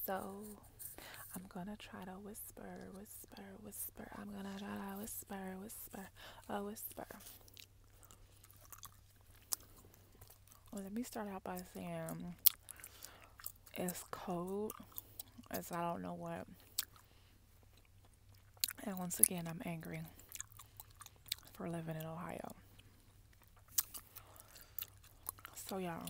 So I'm gonna try to whisper, whisper, whisper. I'm gonna try to whisper, whisper, whisper. Well, let me start out by saying it's cold. As I don't know what. And once again, I'm angry for living in Ohio. So, y'all,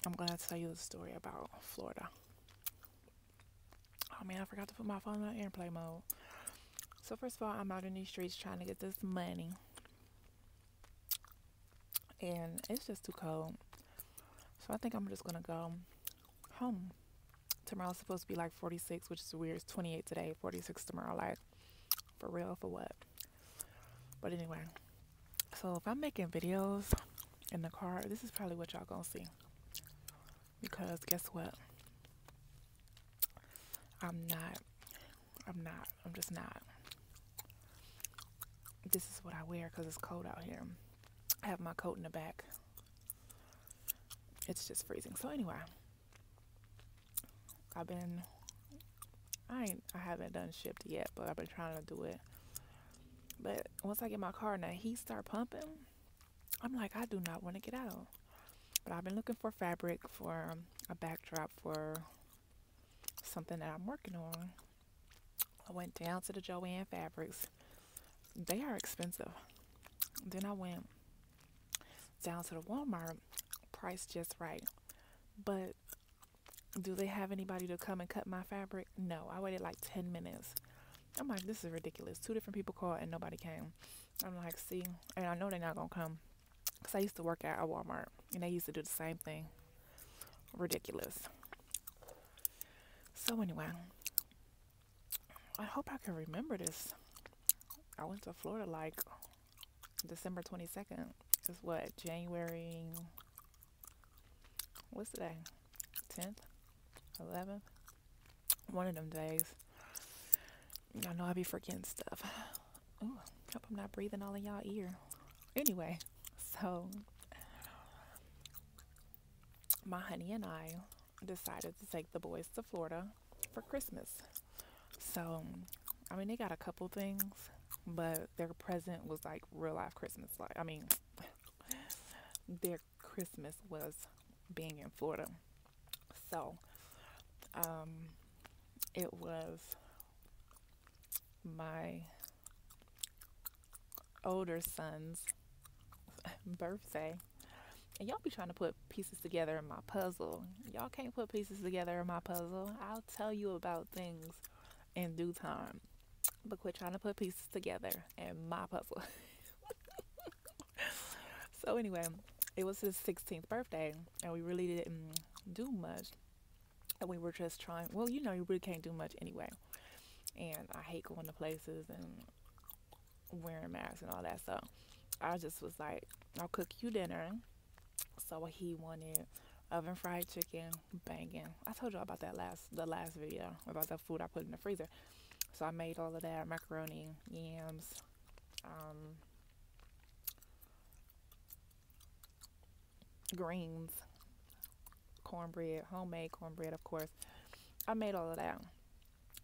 I'm gonna tell you the story about Florida. Oh man, I forgot to put my phone on airplane mode. So, first of all, I'm out in these streets trying to get this money, and it's just too cold. So, I think I'm just gonna go home. Tomorrow's supposed to be like 46, which is weird. It's 28 today, 46 tomorrow. Like, for real, for what? But anyway, so if I'm making videos in the car, this is probably what y'all gonna see. Because guess what? I'm not. I'm just not. This is what I wear because it's cold out here. I have my coat in the back. It's just freezing. So anyway, I've been. I haven't done shipped yet, but I've been trying to do it. But once I get my car and the heat start pumping, I'm like, I do not want to get out. But I've been looking for fabric for a backdrop for something that I'm working on. I went down to the Joann Fabrics. They are expensive. Then I went down to the Walmart, price just right. But do they have anybody to come and cut my fabric? No. I waited like 10 minutes. I'm like, this is ridiculous. Two different people called and nobody came. I'm like, see, and I know they're not going to come because I used to work at a Walmart and they used to do the same thing. Ridiculous. So, anyway, I hope I can remember this. I went to Florida like December 22nd. It's what, January, what's today? 10th? 11th? One of them days. I know I be forgetting stuff. Ooh, hope I'm not breathing all in y'all ear. Anyway, so my honey and I decided to take the boys to Florida for Christmas. So, I mean, they got a couple things, but their present was like real life Christmas. Like, I mean, their Christmas was being in Florida. So, um, it was my older son's birthday. And y'all be trying to put pieces together in my puzzle. Y'all can't put pieces together in my puzzle. I'll tell you about things in due time. But quit trying to put pieces together in my puzzle. So anyway, it was his 16th birthday, and we really didn't do much. And we were just trying. Well, you know, you really can't do much anyway. And I hate going to places and wearing masks and all that. So I just was like, I'll cook you dinner. So he wanted oven fried chicken, banging. I told y'all about that the last video about the food I put in the freezer. So I made all of that macaroni, yams, um, greens, cornbread, homemade cornbread, of course. I made all of that,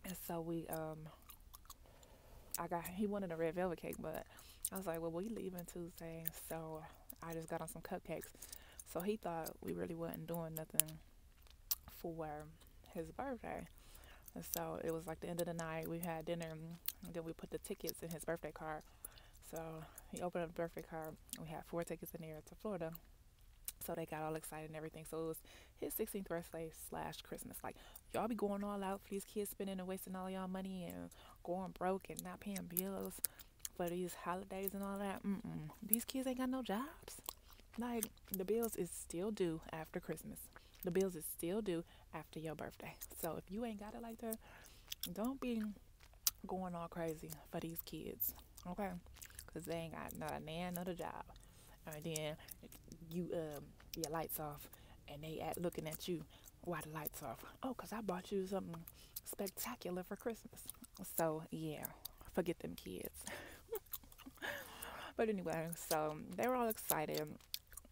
and so he wanted a red velvet cake, but I was like, well, we leaving Tuesday, so I just got on some cupcakes. So he thought we really wasn't doing nothing for his birthday. And so it was like the end of the night. We had dinner, and then we put the tickets in his birthday card. So he opened up the birthday card. We had 4 tickets in there to Florida. So they got all excited and everything. So it was his 16th birthday / Christmas. Like, y'all be going all out for these kids, spending and wasting all y'all money and going broke and not paying bills for these holidays and all that. These kids ain't got no jobs. Like, the bills is still due after Christmas. The bills is still due after your birthday. So if you ain't got it like that, don't be going all crazy for these kids, okay? Because they ain't got not a nan, not a job. And then you your lights off, and they looking at you while the lights off. Oh, because I bought you something spectacular for Christmas. So yeah, forget them kids. But anyway, so they were all excited,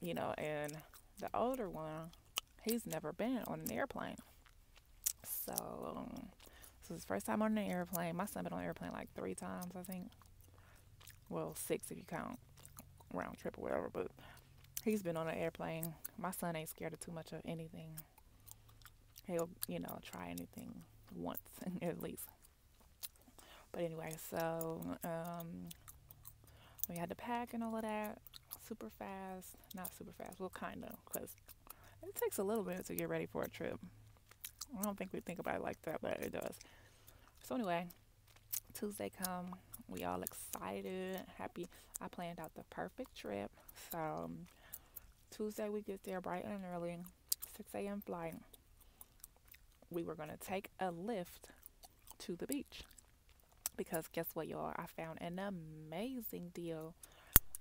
and the older one, He's never been on an airplane. So, this is his first time on an airplane. My son been on an airplane like 3 times, I think. Well, 6 if you count round trip or whatever, but he's been on an airplane. My son ain't scared of too much of anything. He'll, try anything once at least. But anyway, so we had to pack and all of that super fast. Not super fast, well, kind of, because it takes a little bit to get ready for a trip. I don't think we think about it like that, but it does. So anyway, Tuesday come, we all excited, happy. I planned out the perfect trip. So Tuesday we get there bright and early, 6 a.m. flight. We were gonna take a lift to the beach because guess what, y'all? I found an amazing deal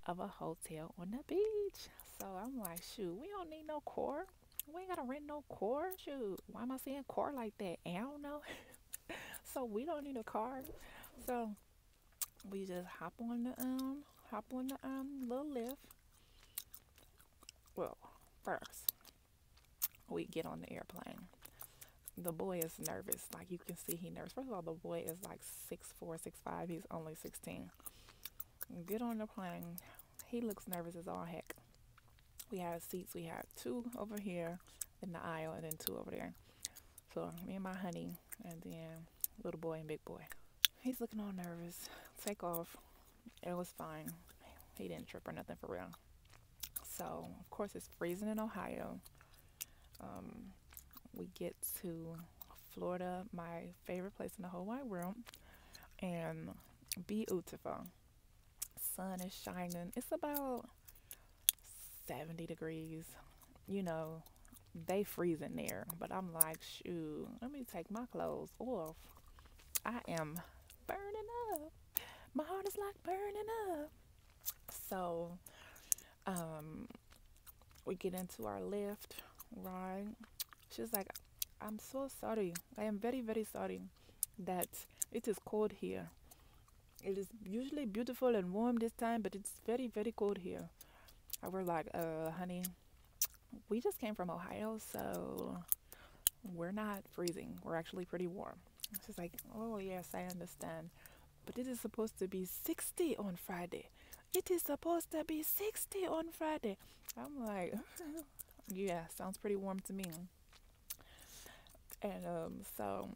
of a hotel on the beach. So I'm like, shoot, we don't need no car. We ain't gotta rent no car. Shoot, why am I saying car like that? I don't know. So we don't need a car. So we just hop on the little lift. Well, first we get on the airplane. The boy is nervous. Like you can see he nervous. First of all, the boy is like 6'4", 6'5". He's only 16. Get on the plane. He looks nervous as all heck. We had seats. We had 2 over here in the aisle and then 2 over there. So me and my honey and then little boy and big boy. He's looking all nervous. Take off. It was fine. He didn't trip or nothing for real. So of course it's freezing in Ohio. We get to Florida, my favorite place in the whole wide world, and beautiful. Sun is shining. It's about 70 degrees. You know, they freezing there, but I'm like, shoot, let me take my clothes off. I am burning up. My heart is like burning up. So, we get into our lift, right? She's like, I'm so sorry. I am very, very sorry that it is cold here. It is usually beautiful and warm this time, but it's very, very cold here. And we're like, honey, we just came from Ohio, so we're not freezing. We're actually pretty warm. She's like, oh, yes, I understand. But it is supposed to be 60 on Friday. It is supposed to be 60 on Friday. I'm like, yeah, sounds pretty warm to me. And so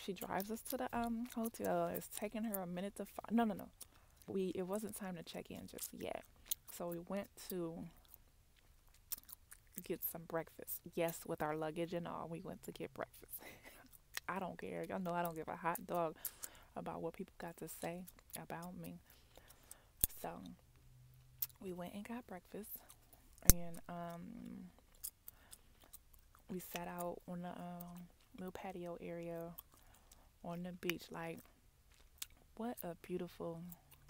she drives us to the hotel. It's taking her a minute to find. No. It wasn't time to check in just yet. So we went to get some breakfast. Yes, with our luggage and all, we went to get breakfast. I don't care. Y'all know I don't give a hot dog about what people got to say about me. So we went and got breakfast, and we sat out on the little patio area on the beach. Like, what a beautiful,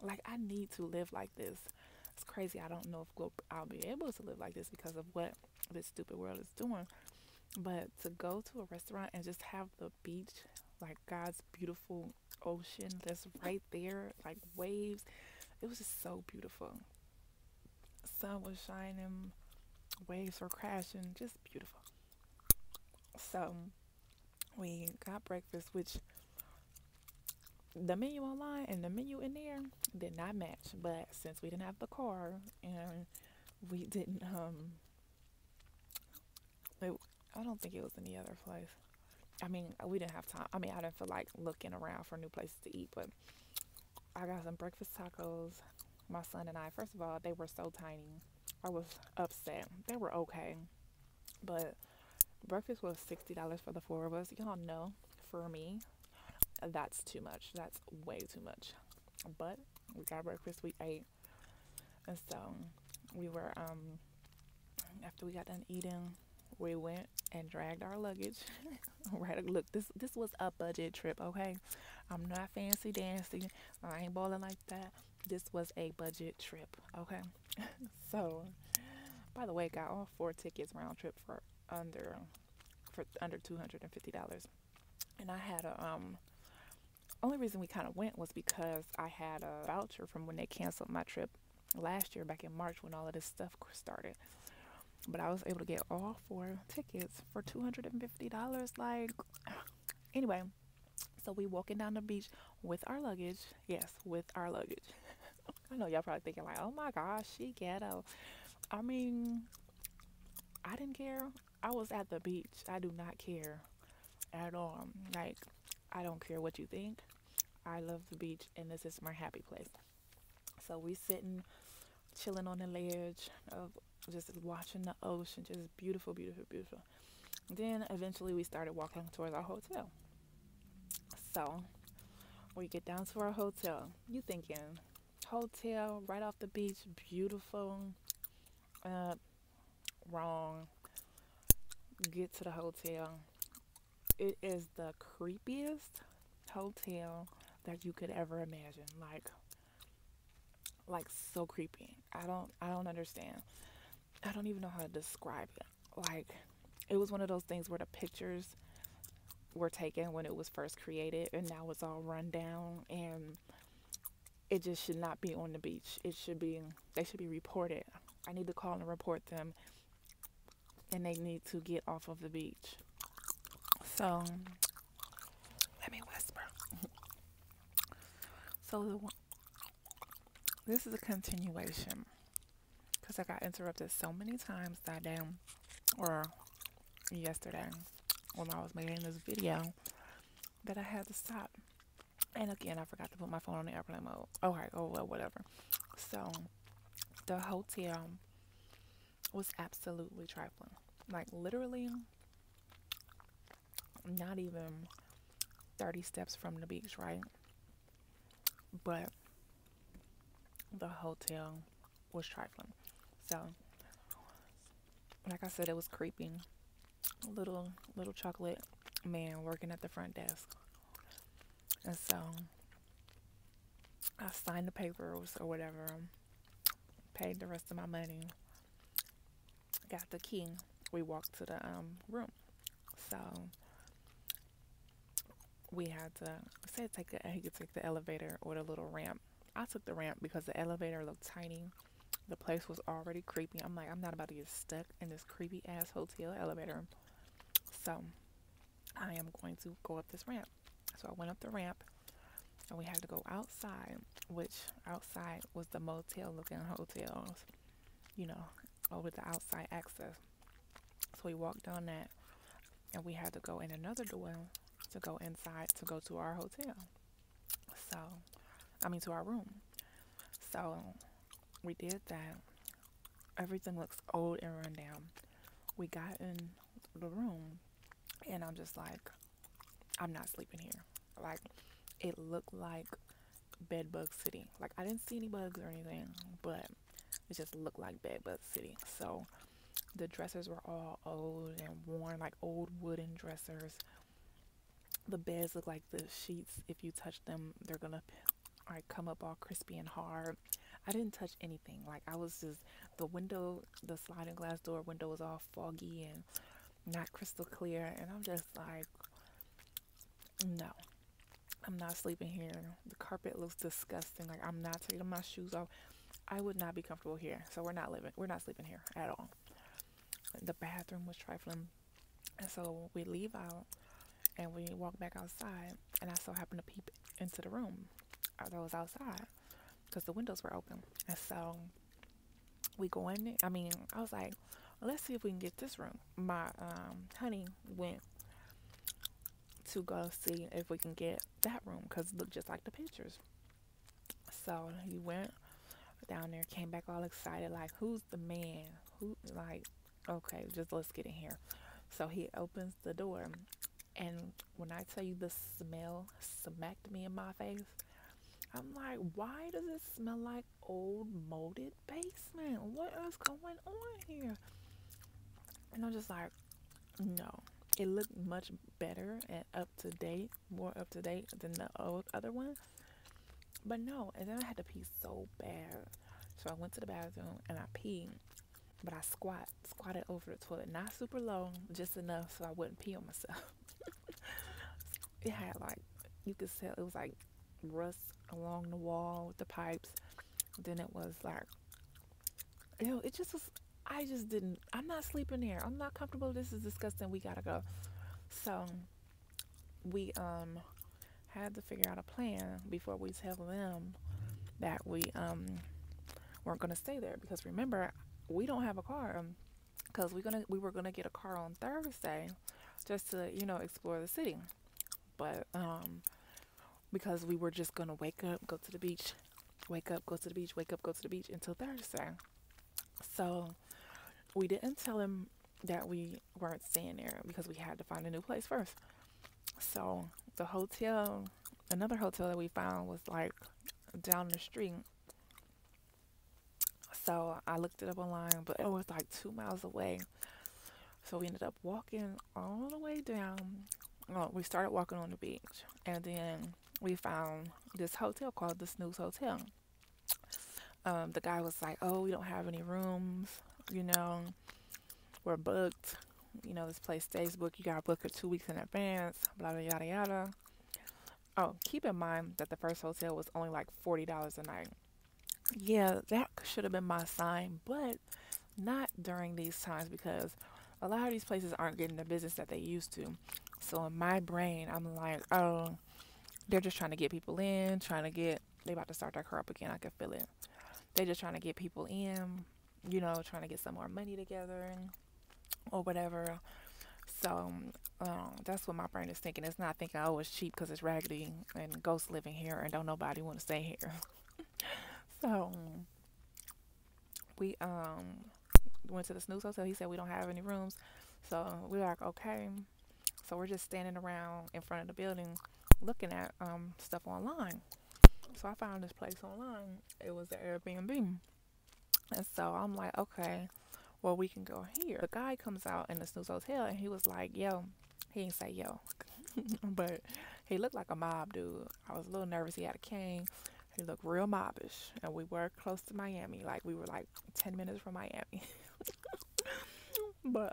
like, I need to live like this. It's crazy. I don't know if I'll be able to live like this because of what this stupid world is doing. But to go to a restaurant and just have the beach, like God's beautiful ocean that's right there, like waves, it was just so beautiful. Sun was shining, waves were crashing, just beautiful. So we got breakfast, which the menu online and the menu in there did not match. But since we didn't have the car and we didn't, I don't think it was any other place. I mean, we didn't have time. I mean, I didn't feel like looking around for new places to eat, but I got some breakfast tacos. My son and I, first of all, they were so tiny. I was upset. They were okay, but breakfast was $60 for the 4 of us. Y'all know, for me, that's too much. That's way too much. But we got breakfast, we ate, and so we were, after we got done eating, we went and dragged our luggage. Right, look, this was a budget trip, okay? I'm not fancy dancy. I ain't balling like that. This was a budget trip, okay? So, by the way, got all 4 tickets round trip for under $250. And I had only reason we kind of went was because I had a voucher from when they canceled my trip last year back in March when all of this stuff started. but I was able to get all four tickets for $250. Like, anyway, so we walking down the beach with our luggage. Yes, with our luggage. I know y'all probably thinking like, oh my gosh, she ghetto. I mean, I didn't care. I was at the beach. I do not care at all. Like, I don't care what you think. I love the beach, and this is my happy place. So we sitting, chilling on the ledge of just watching the ocean, just beautiful, beautiful, beautiful. Then eventually we started walking towards our hotel. So we get down to our hotel. You thinking hotel right off the beach, beautiful. Uh, Wrong. Get to the hotel. It is the creepiest hotel that you could ever imagine. Like so creepy. I don't understand. I don't even know how to describe it. Like, it was one of those things where the pictures were taken when it was first created and now it's all run down, and it just should not be on the beach. They should be reported. I need to call and report them, and they need to get off of the beach. So, let me whisper. So, this is a continuation because I got interrupted so many times that day or yesterday when I was making this video that I had to stop. And again, I forgot to put my phone on the airplane mode. Okay, oh well, whatever. So, the hotel was absolutely trifling. Like, literally, not even 30 steps from the beach, right? But the hotel was trifling. So, like I said, it was creepy. Little chocolate man working at the front desk. And so, I signed the papers or whatever, paid the rest of my money, got the key. We walked to the room. So, we had to say he could take the elevator or the little ramp. I took the ramp because the elevator looked tiny. The place was already creepy. I'm like, I'm not about to get stuck in this creepy ass hotel elevator. So I am going to go up this ramp. So I went up the ramp and we had to go outside, which outside was the motel looking hotels, over the outside access. So we walked down that and we had to go in another door to go inside to go to our hotel. So, to our room. So we did that. Everything looks old and run down. We got in the room and I'm just like, I'm not sleeping here. Like, it looked like Bedbug City. Like, I didn't see any bugs or anything, but it just looked like Bedbug City. So the dressers were all old and worn, like old wooden dressers. The beds look like the sheets, if you touch them, they're gonna come up all crispy and hard. I didn't touch anything. Like, I was just, the sliding glass door window was all foggy and not crystal clear. And I'm just like, no, I'm not sleeping here. The carpet looks disgusting. Like, I'm not taking my shoes off. I would not be comfortable here. So we're not sleeping here at all. The bathroom was trifling. And so we leave out and we walk back outside, and I so happened to peep into the room that was outside because the windows were open. And so we go in. I was like, well, let's see if we can get this room. My honey went to go see if we can get that room because it looked just like the pictures. So he went down there, came back all excited, like, who's the man? Okay, just let's get in here. So he opens the door, and when I tell you the smell smacked me in my face, I'm like, why does it smell like old molded basement? What is going on here? And I'm just like, no. It looked much better and more up to date than the old other one. But no, and then I had to pee so bad. So I went to the bathroom and I peed. But I squatted over the toilet, not super low, just enough so I wouldn't pee on myself. It had you could tell it was like rust along the wall with the pipes. Then it was like, it just was, I just didn't. I'm not sleeping there. I'm not comfortable. This is disgusting. We gotta go. So we had to figure out a plan before we tell them that we weren't gonna stay there because remember we don't have a car because we were gonna get a car on Thursday just to explore the city, but because we were just gonna wake up, go to the beach, wake up, go to the beach, wake up, go to the beach until Thursday. So we didn't tell him that we weren't staying there because we had to find a new place first. So the hotel, another hotel that we found was like down the street. So I looked it up online, but it was like 2 miles away. So we ended up walking all the way down. Well, we started walking on the beach, and then we found this hotel called the Snooze Hotel. The guy was like, "Oh, we don't have any rooms. You know, we're booked. This place stays booked. You gotta book it 2 weeks in advance. Blah blah yada yada." Oh, keep in mind that the first hotel was only like $40 a night. Yeah, that should have been my sign, but not during these times because a lot of these places aren't getting the business that they used to. So in my brain, I'm like, oh, they're just trying to get people in, they about to start their car up again. I can feel it. They're just trying to get people in, trying to get some more money together or whatever. So that's what my brain is thinking. It's not thinking, oh, it's cheap because it's raggedy and ghosts living here and don't nobody want to stay here. So we went to the Snooze Hotel. He said we don't have any rooms. So we were like, okay. So we're just standing around in front of the building looking at stuff online. So I found this place online. It was an Airbnb. And so I'm like, okay, well, we can go here. The guy comes out in the Snooze Hotel and he was like, yo. He didn't say yo, but he looked like a mob dude. I was a little nervous. He had a cane. He looked real mobbish. And we were close to Miami. Like, we were like 10 minutes from Miami. But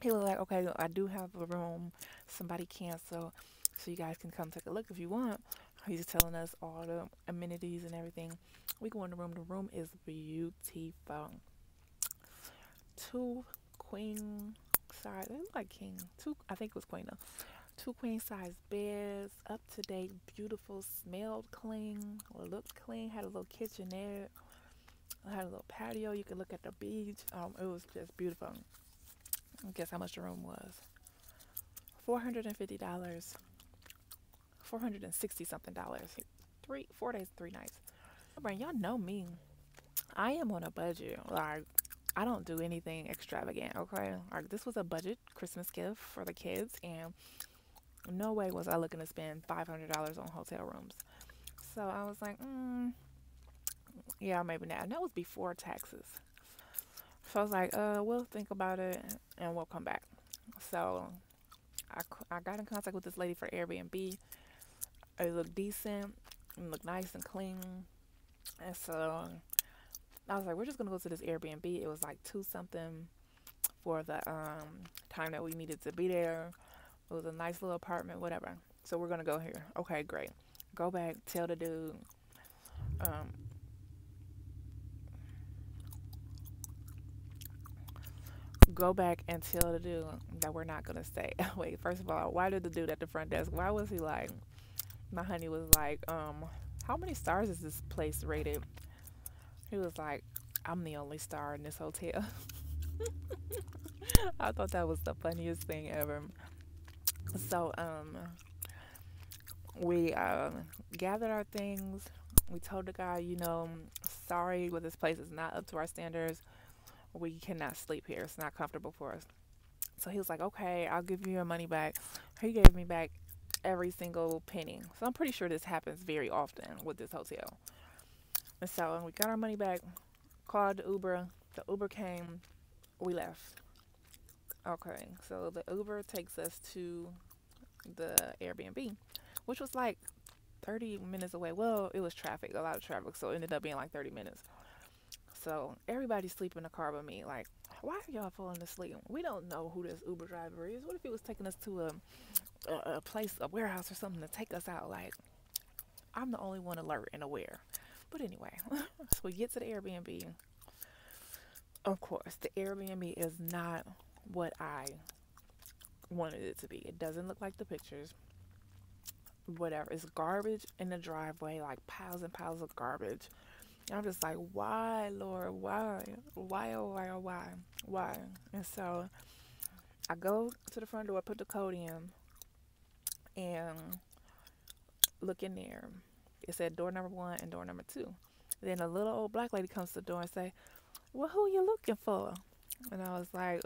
he was like, okay, I do have a room. Somebody canceled, so you guys can come take a look if you want. He's telling us all the amenities and everything. We go in the room. The room is beautiful. Two queen size, they look like king. I think it was queen though. Two queen size beds, up to date, beautiful, smelled clean, looked clean. Had a little kitchenette. Had a little patio. You could look at the beach. It was just beautiful. Guess how much the room was? $450. $460 something dollars. 4 days, 3 nights. Y'all know me. I am on a budget. Like, I don't do anything extravagant, okay? Like, this was a budget Christmas gift for the kids, and no way was I looking to spend $500 on hotel rooms. So I was like, yeah, maybe not. And that was before taxes. So I was like, we'll think about it and we'll come back. So I got in contact with this lady for Airbnb. It looked decent, it looked nice and clean. And so I was like, we're just gonna go to this Airbnb. It was like 2 something for the time that we needed to be there. It was a nice little apartment, whatever. So we're gonna go here. Okay, great. Go back, tell the dude. Go back and tell the dude that we're not gonna stay. Wait, first of all, why did the dude at the front desk? Why was he like? My honey was like, how many stars is this place rated? He was like, I'm the only star in this hotel. I thought that was the funniest thing ever. So we gathered our things. We told the guy, sorry, but this place is not up to our standards. We cannot sleep here. It's not comfortable for us. So he was like, okay, I'll give you your money back. He gave me back every single penny. So I'm pretty sure this happens very often with this hotel. And so we got our money back, called the Uber. The Uber came. We left. Okay, so the Uber takes us to the Airbnb, which was like 30 minutes away. Well, it was traffic, a lot of traffic, so it ended up being like 30 minutes. So everybody's sleeping in the car but me. Like, why are y'all falling asleep? We don't know who this Uber driver is. What if he was taking us to a place, a warehouse or something to take us out? Like, I'm the only one alert and aware. But anyway, so we get to the Airbnb. Of course, the Airbnb is not what I wanted it to be. It doesn't look like the pictures. Whatever. It's garbage in the driveway, like piles and piles of garbage. And I'm just like, why, Lord? Why? Why, oh, why, oh, why? Why? And so I go to the front door, put the code in, and look in there. It said door number 1 and door number 2. Then a little old black lady comes to the door and say, well, who are you looking for? And I was like,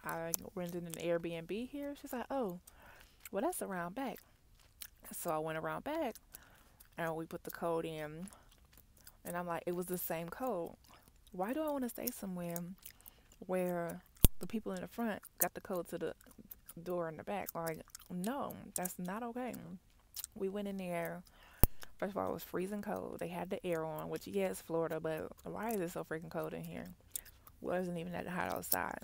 I rented an Airbnb here. She's like, oh, well, that's around back. So I went around back and we put the code in. And I'm like, it was the same code. Why do I want to stay somewhere where the people in the front got the code to the door in the back? Like, no, that's not okay. We went in there. First of all, it was freezing cold. They had the air on, which, yeah, it's Florida, but why is it so freaking cold in here? Wasn't even that hot outside.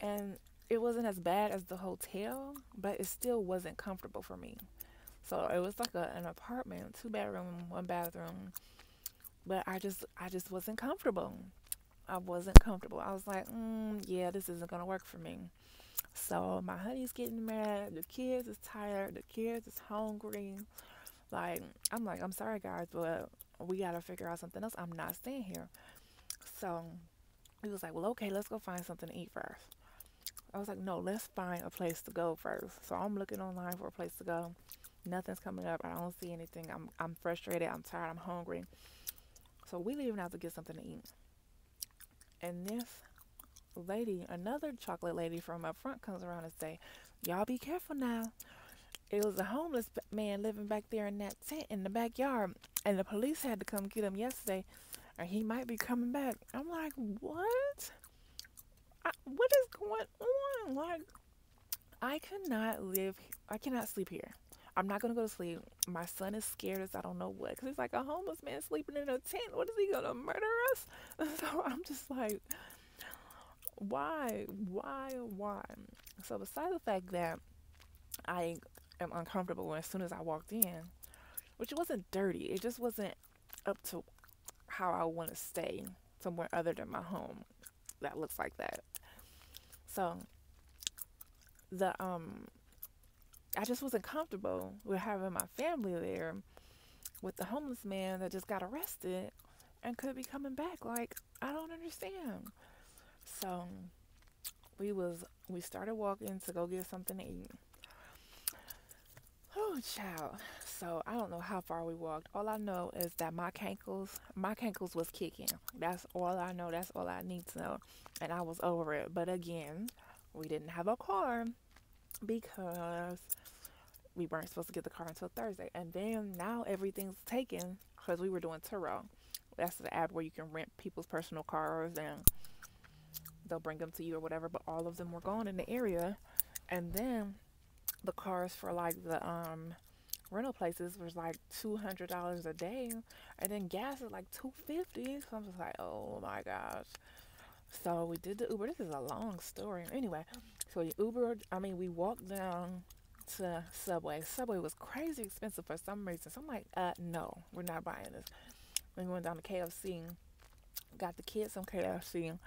And it wasn't as bad as the hotel, but it still wasn't comfortable for me. So it was like an apartment, 2 bedroom, 1 bathroom, but I just wasn't comfortable. I wasn't comfortable. I was like, yeah, this isn't gonna work for me. So my honey's getting mad. The kids is tired. The kids is hungry. Like, I'm like, I'm sorry, guys, but we gotta figure out something else. I'm not staying here. So he was like, well, okay, let's go find something to eat first. I was like, no, let's find a place to go first. So I'm looking online for a place to go. Nothing's coming up. I don't see anything. I'm frustrated. I'm tired. I'm hungry. So we leaving out to get something to eat. And this lady, another chocolate lady from up front, comes around and say, y'all be careful now. It was a homeless man living back there in that tent in the backyard, and the police had to come get him yesterday, and he might be coming back. I'm like, what? What is going on? Like, I cannot live. I cannot sleep here. I'm not gonna go to sleep. My son is scared as I don't know what, because he's like a homeless man sleeping in a tent. What is he gonna murder us? So I'm just like, why? So besides the fact that I am uncomfortable as soon as I walked in, which wasn't dirty, it just wasn't up to how I want to stay somewhere other than my home that looks like that. So the I just wasn't comfortable with having my family there with the homeless man that just got arrested and could be coming back. Like, I don't understand. So we started walking to go get something to eat. Oh, child. So I don't know how far we walked. All I know is that my cankles was kicking. That's all I know. That's all I need to know. And I was over it. But again, we didn't have a car because we weren't supposed to get the car until Thursday. And then now everything's taken because we were doing Turo. That's the app where you can rent people's personal cars and they'll bring them to you or whatever. But all of them were gone in the area. And then the cars for like the rental places was like $200 a day, and then gas is like $250. So I'm just like, oh my gosh. So we did the Uber. This is a long story. Anyway, so we Ubered. I mean, we walked down to Subway. Subway was crazy expensive for some reason. So I'm like, no, we're not buying this. We went down to KFC, got the kids some KFC.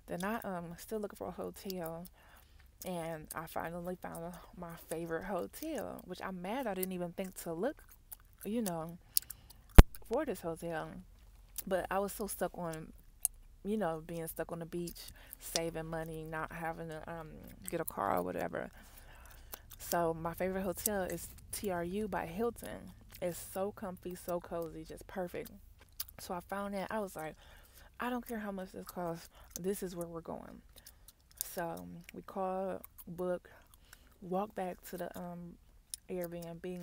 Then I still looking for a hotel, and I finally found my favorite hotel, which I'm mad I didn't even think to look, you know, for this hotel. But I was so stuck on, being stuck on the beach, saving money, not having to get a car or whatever. So my favorite hotel is TRU by Hilton. It's so comfy, so cozy, just perfect. So I found that. I was like, I don't care how much this costs. This is where we're going. So we called, booked, walked back to the Airbnb,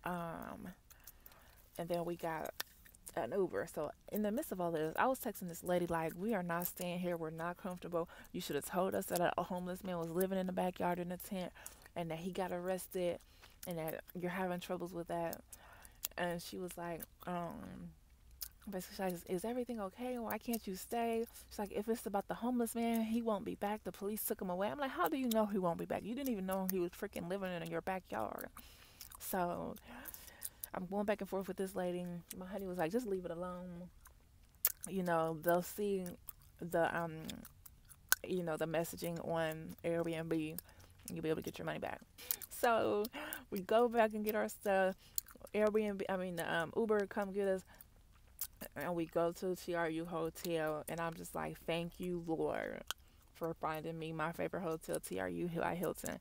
um, and then we got an Uber. So in the midst of all this, I was texting this lady like, "We are not staying here. We're not comfortable. You should have told us that a homeless man was living in the backyard in a tent, and that he got arrested, and that you're having troubles with that." And she was like, basically, she's like, is everything okay? Why can't you stay? She's like, if it's about the homeless man, he won't be back. The police took him away. I'm like, how do you know he won't be back? You didn't even know he was freaking living in your backyard. So I'm going back and forth with this lady. My honey was like, just leave it alone. they'll see the messaging on Airbnb. You'll be able to get your money back. So we go back and get our stuff. Airbnb, I mean, Uber come get us, and we go to the TRU hotel, and I'm just like, thank you, Lord, for finding me my favorite hotel, TRU by Hilton.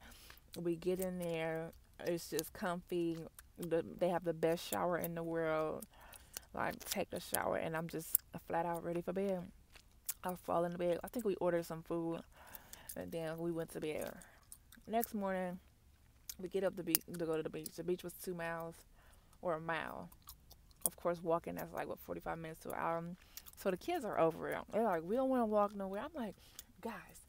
We get in there, it's just comfy. They have the best shower in the world. Like, take a shower, and I'm just flat out ready for bed. I fall into bed. I think we ordered some food, and then we went to bed. Next morning, we get up to go to the beach. The beach was 2 miles or a mile. Of course, walking that's like what 45 minutes to an hour. So the kids are over it. They're like, we don't want to walk nowhere. I'm like, guys,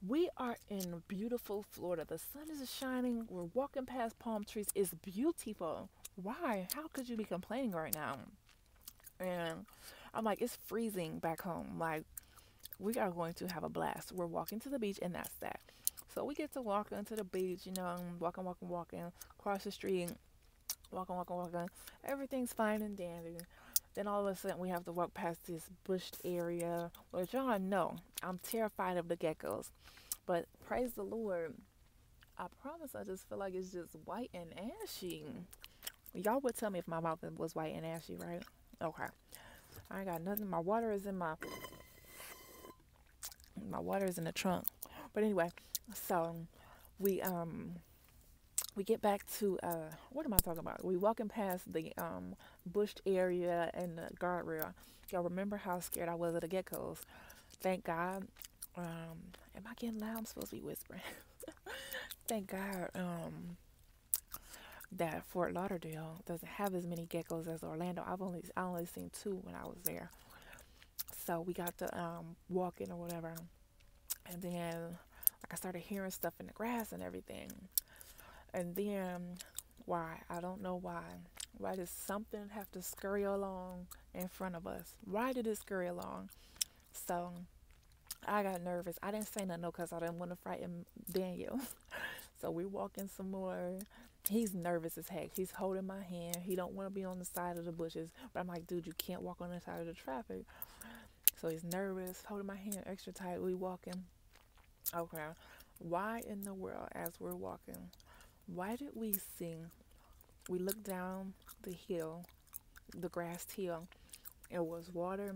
we are in beautiful Florida. The sun is shining. We're walking past palm trees. It's beautiful. Why? How could you be complaining right now? And I'm like, it's freezing back home. Like, we are going to have a blast. We're walking to the beach, and that's that. So we get to walk into the beach, walking across the street, walking. Everything's fine and dandy. Then all of a sudden, we have to walk past this bushed area, which y'all know I'm terrified of the geckos. But praise the Lord, I promise I just feel like it's just white and ashy. Y'all would tell me if my mouth was white and ashy, right? Okay. I ain't got nothing. My water is in the trunk. But anyway, so we we get back to what am I talking about? We walking past the bushed area and the guardrail. Y'all remember how scared I was of the geckos? Thank God. Am I getting loud? I'm supposed to be whispering. Thank God that Fort Lauderdale doesn't have as many geckos as Orlando. I only seen two when I was there. So we got to walk in or whatever, and then like I started hearing stuff in the grass and everything. And then why? I don't know why. Why does something have to scurry along in front of us? Why did it scurry along? So I got nervous. I didn't say nothing because I didn't want to frighten Daniel. So we're walking some more. He's nervous as heck. He's holding my hand. He don't want to be on the side of the bushes. But I'm like, dude, you can't walk on the side of the traffic. So he's nervous, holding my hand extra tight. We walking. Okay. Why in the world, as we're walking, why did we see? We looked down the hill, the grassed hill. It was water,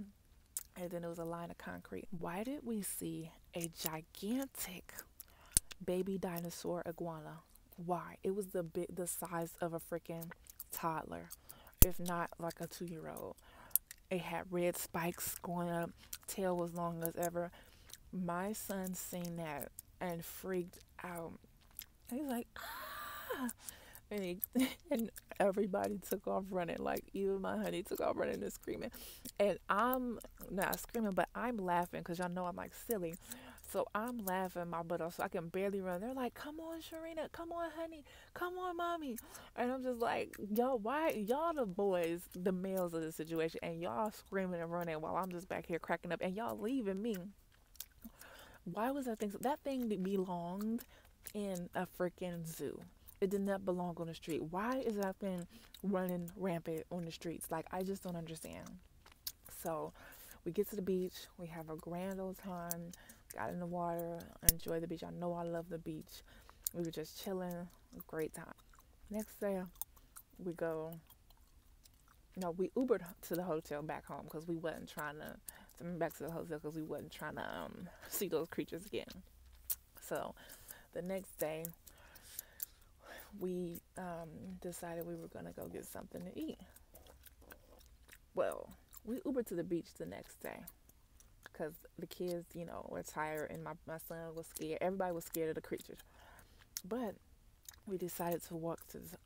and then it was a line of concrete. Why did we see a gigantic baby dinosaur iguana? Why? It was the size of a freaking toddler, if not like a 2-year-old. It had red spikes going up, tail was long as ever. My son seen that and freaked out. He's like, ah! And everybody took off running. Like, even my honey took off running and screaming. And I'm not screaming, but I'm laughing because y'all know I'm like silly. So I'm laughing my butt off so I can barely run. They're like, come on, Sharina. Come on, honey. Come on, mommy. And I'm just like, y'all, why? Y'all the boys, the males of the situation. And y'all screaming and running while I'm just back here cracking up. And y'all leaving me. Why was that thing? That thing belonged in a freaking zoo. It did not belong on the street. Why is that thing running rampant on the streets? Like, I just don't understand. So we get to the beach. We have a grand old time. Got in the water. Enjoy the beach. I know I love the beach. We were just chilling. Great time. Next day, we go. No, we Ubered to the hotel back home because we wasn't trying to. Back to the hotel because we wasn't trying to see those creatures again. So the next day, we decided we were going to go get something to eat. Well, we Ubered to the beach the next day because the kids, were tired and my son was scared. Everybody was scared of the creatures. But we decided to walk to the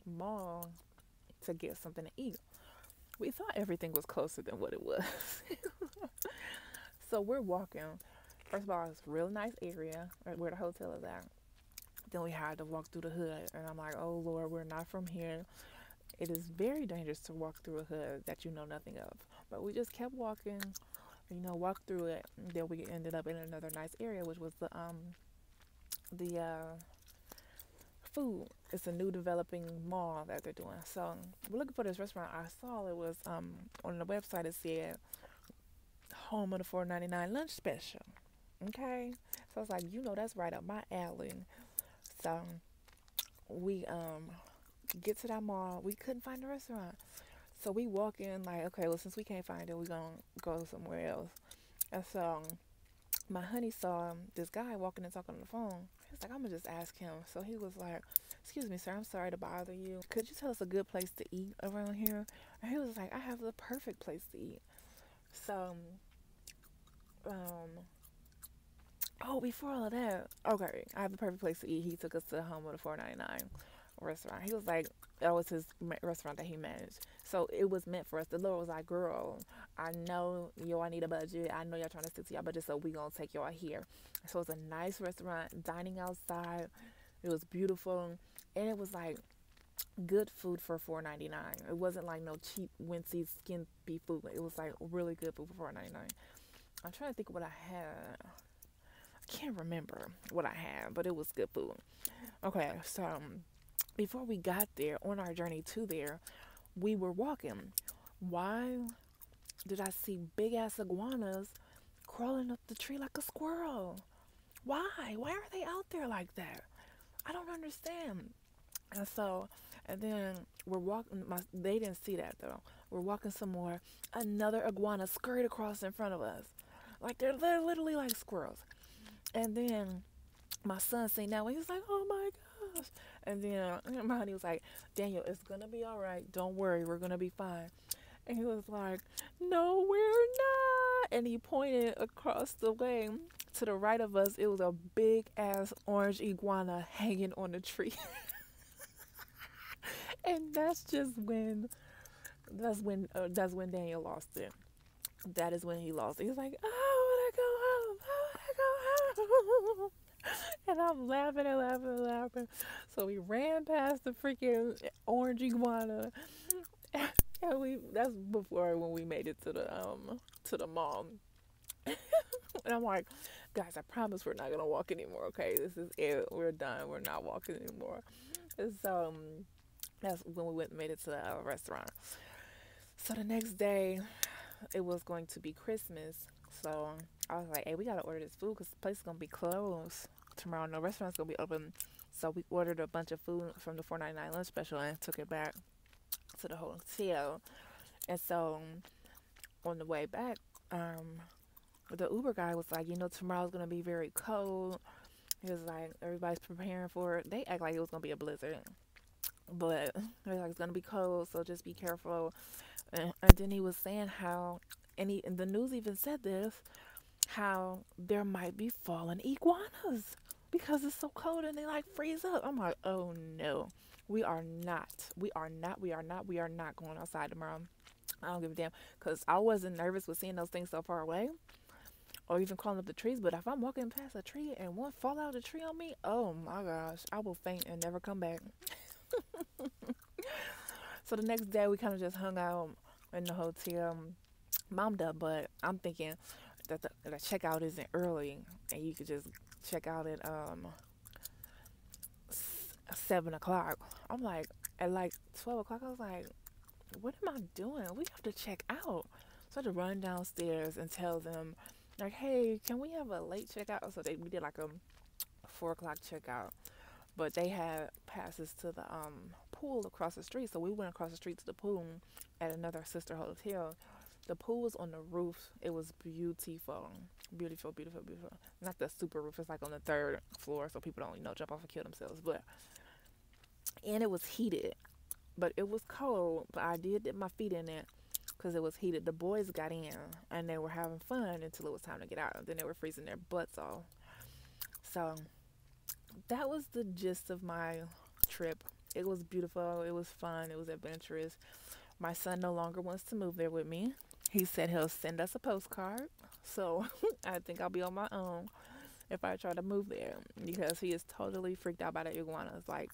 mall to get something to eat. We thought everything was closer than what it was. So we're walking. First of all, it's a real nice area where the hotel is at. Then we had to walk through the hood. And I'm like, oh, Lord, we're not from here. It is very dangerous to walk through a hood that you know nothing of. But we just kept walking, walked through it. And then we ended up in another nice area, which was the food it's a new developing mall that they're doing. So we're looking for this restaurant. I saw it was on the website. It said home of the 4.99 lunch special. Okay, so I was like, that's right up my alley. So we get to that mall. We couldn't find the restaurant, so we walk in like, okay, well, since we can't find it, we gonna go somewhere else. And so my honey saw this guy walking and talking on the phone. He was like, I'm gonna just ask him. So he was like, excuse me, sir, I'm sorry to bother you. Could you tell us a good place to eat around here? And he was like, I have the perfect place to eat. So, um, oh, before all of that, okay, I have the perfect place to eat. He took us to the home of the 4.99 restaurant. He was like, that was his restaurant that he managed. So it was meant for us. The Lord was like, girl, I know y'all need a budget. I know y'all trying to stick to y'all budget, so we gonna take y'all here. So it's a nice restaurant, dining outside. It was beautiful, and it was like good food for 4.99. It wasn't like no cheap, wincy, skimpy food. It was like really good food for 4.99. I'm trying to think of what I had. I can't remember what I had, but it was good food. Okay, so before we got there, on our journey to there, we were walking. Why did I see big ass iguanas crawling up the tree like a squirrel? Why? Why are they out there like that? I don't understand. And so, and then we're walking. They didn't see that though. We're walking some more. Another iguana scurried across in front of us, like they're literally like squirrels. And then my son seen that one. He was like, "Oh my gosh!" And then my honey was like, "Daniel, it's gonna be all right. Don't worry, we're gonna be fine." And he was like, "No, we're not." And he pointed across the way to the right of us. It was a big ass orange iguana hanging on the tree. And that's when Daniel lost it. That is when he lost it. He's like, "I wanna go home. I wanna go home." And I'm laughing and laughing and laughing. So we ran past the freaking orange iguana, and we that's before when we made it to the mall. And I'm like, guys, I promise we're not gonna walk anymore. Okay, this is it. We're done. We're not walking anymore. And so that's when we went and made it to the restaurant. So the next day, it was going to be Christmas. So I was like, hey, we gotta order this food because the place is gonna be closed tomorrow. No restaurant's gonna be open. So we ordered a bunch of food from the 4.99 lunch special and took it back to the hotel. And so on the way back, the Uber guy was like, tomorrow's gonna be very cold. He was like, everybody's preparing for it. They act like it was gonna be a blizzard, but they're like, it's gonna be cold, so just be careful. And then he was saying how, and the news even said this, how there might be fallen iguanas because it's so cold and they like freeze up. I'm like, oh no, we are not, we are not, we are not, we are not going outside tomorrow. I don't give a damn because I wasn't nervous with seeing those things so far away or even crawling up the trees. But if I'm walking past a tree and one fall out of the tree on me, oh my gosh, I will faint and never come back. So the next day we kind of just hung out in the hotel, mommed up, but I'm thinking that the checkout isn't early and you could just check out at 7 o'clock. I'm like, at like 12 o'clock, I was like, what am I doing? We have to check out. So I had to run downstairs and tell them, like, hey, can we have a late checkout? So we did like a 4 o'clock checkout, but they had passes to the pool across the street. So we went across the street to the pool at another sister hotel. The pool was on the roof. It was beautiful. Beautiful, beautiful, beautiful. Not the super roof. It's like on the third floor so people don't, jump off and kill themselves. And it was heated. But it was cold. But I did dip my feet in it because it was heated. The boys got in and they were having fun until it was time to get out. Then they were freezing their butts off. So that was the gist of my trip. It was beautiful. It was fun. It was adventurous. My son no longer wants to move there with me. He said he'll send us a postcard. So I think I'll be on my own if I try to move there because he is totally freaked out by the iguanas. Like,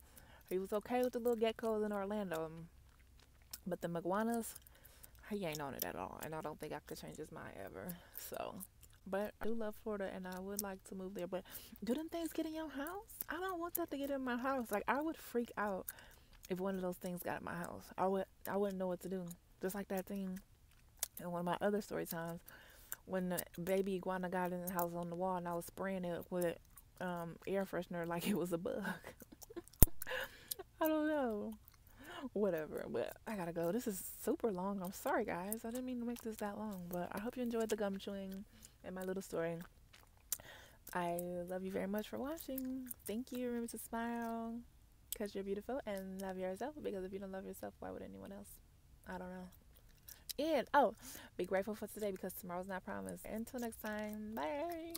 he was okay with the little geckos in Orlando, but the iguanas, he ain't on it at all. And I don't think I could change his mind ever. So But I do love Florida and I would like to move there. But do them things get in your house? I don't want that to get in my house. Like I would freak out if one of those things got in my house. I wouldn't know what to do. Just like that thing in one of my other story times when the baby iguana got in the house on the wall and I was spraying it with air freshener like it was a bug. I don't know. Whatever, but I gotta go. This is super long. I'm sorry, guys. I didn't mean to make this that long, but I hope you enjoyed the gum chewing and my little story. I love you very much for watching. Thank you. Remember to smile because you're beautiful and love yourself because if you don't love yourself, why would anyone else? I don't know. And, oh, be grateful for today because tomorrow's not promised. Until next time, bye.